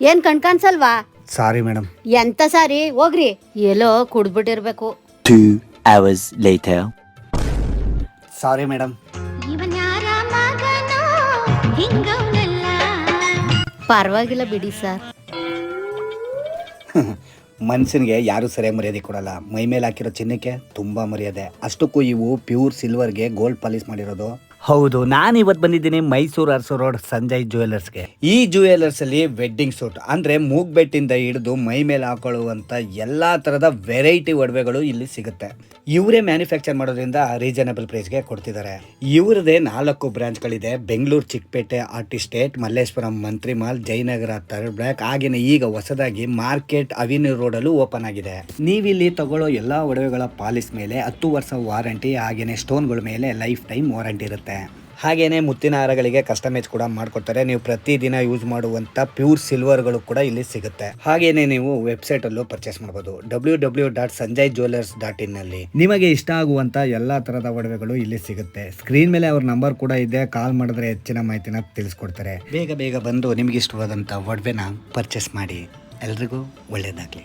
ಏನ್ ಕಣ್ಕಾನ್ಸಲ್ವಾ? Sorry madam. ಎಂತ ಸಾರಿ, ಹೋಗ್ರಿ. ಎಲ್ಲೋ ಕುಡ್ದ್ಬಿಟ್ಟಿರ್ಬೇಕು. 2 hours later. Sorry madam. ಪರವಾಗಿಲ್ಲ ಬಿಡಿ ಸರ್. ಮನುಷ್ಯನಿಗೆ ಯಾರು ಸರಿಯಾಗಿ ಮರ್ಯಾದೆ ಕೊಡಲ್ಲ. ಮೈ ಮೇಲೆ ಹಾಕಿರೋ ಚಿನ್ನಕ್ಕೆ ತುಂಬಾ ಮರ್ಯಾದೆ. ಅಷ್ಟಕ್ಕೂ ಇವು ಪ್ಯೂರ್ ಸಿಲ್ವರ್ಗೆ ಗೋಲ್ಡ್ ಪಾಲಿಶ್ ಮಾಡಿರೋದು. ಹೌದು, ನಾನು ಇವತ್ತು ಬಂದಿದ್ದೀನಿ ಮೈಸೂರು ಅರಸು ರೋಡ್ ಸಂಜಯ್ ಜ್ಯುವೆಲರ್ಸ್ಗೆ. ಈ ಜ್ಯುವೆಲರ್ಸ್ ಅಲ್ಲಿ ವೆಡ್ಡಿಂಗ್ ಸೂಟ್ ಅಂದ್ರೆ ಮೂಗ್ಬೆಟ್ಟಿಂದ ಹಿಡಿದು ಮೈ ಮೇಲೆ ಹಾಕೊಳ್ಳುವಂತ ಎಲ್ಲಾ ತರದ ವೆರೈಟಿ ಒಡವೆಗಳು ಇಲ್ಲಿ ಸಿಗುತ್ತೆ. ಇವರೇ ಮ್ಯಾನುಫ್ಯಾಕ್ಚರ್ ಮಾಡೋದ್ರಿಂದ ರೀಸನಬಲ್ ಪ್ರೈಸ್ಗೆ ಕೊಡ್ತಿದ್ದಾರೆ. ಇವರದೇ 4 ಬ್ರಾಂಚ್ಗಳಿದೆ. ಬೆಂಗಳೂರು ಚಿಕ್ಕಪೇಟೆ, ಆರ್ಟಿಸ್ಟೇಟ್, ಮಲ್ಲೇಶ್ವರಂ, ಮಂತ್ರಿ ಮಾಲ್, ಜಯನಗರ, ಥರ್ಡ್ ಬ್ಲಾಕ್, ಹಾಗೇನೆ ಈಗ ಹೊಸದಾಗಿ ಮಾರ್ಕೆಟ್ ಅವಿನ್ಯೂ ರೋಡ್ ಅಲ್ಲೂ ಓಪನ್ ಆಗಿದೆ. ನೀವಿಲ್ಲಿ ತಗೊಳ್ಳೋ ಎಲ್ಲಾ ಒಡವೆಗಳ ಪಾಲಿಶ್ ಮೇಲೆ 10 ವರ್ಷ ವಾರಂಟಿ, ಹಾಗೇನೆ ಸ್ಟೋನ್ಗಳ ಮೇಲೆ ಲೈಫ್ ಟೈಮ್ ವಾರಂಟಿ ಇರುತ್ತೆ. ಹಾಗೇನೆ ಮುತ್ತಿನ ಹಾರಗಳಿಗೆ ಕಸ್ಟಮೈಸ್ ಕೂಡ ಮಾಡ್ಕೊಡ್ತಾರೆ. ನೀವು ಪ್ರತಿದಿನ ಯೂಸ್ ಮಾಡುವಂತ ಪ್ಯೂರ್ ಸಿಲ್ವರ್ಗಳು ಕೂಡ ಇಲ್ಲಿ ಸಿಗುತ್ತೆ. ಹಾಗೇನೆ ನೀವು ವೆಬ್ಸೈಟ್ ಅಲ್ಲೂ ಪರ್ಚೇಸ್ ಮಾಡಬಹುದು. www.sanjayjewelers.in ನಲ್ಲಿ ನಿಮಗೆ ಇಷ್ಟ ಆಗುವಂತ ಎಲ್ಲಾ ತರದ ಒಡವೆಗಳು ಇಲ್ಲಿ ಸಿಗುತ್ತೆ. ಸ್ಕ್ರೀನ್ ಮೇಲೆ ಅವ್ರ ನಂಬರ್ ಕೂಡ ಇದೆ. ಕಾಲ್ ಮಾಡಿದ್ರೆ ಹೆಚ್ಚಿನ ಮಾಹಿತಿನ ತಿಳಿಸ್ಕೊಡ್ತಾರೆ. ಬೇಗ ಬಂದು ನಿಮಗೆ ಇಷ್ಟವಾದಂತ ಒಡವೆನ ಪರ್ಚೇಸ್ ಮಾಡಿ. ಎಲ್ರಿಗೂ ಒಳ್ಳೇದಾಗ್ಲಿ.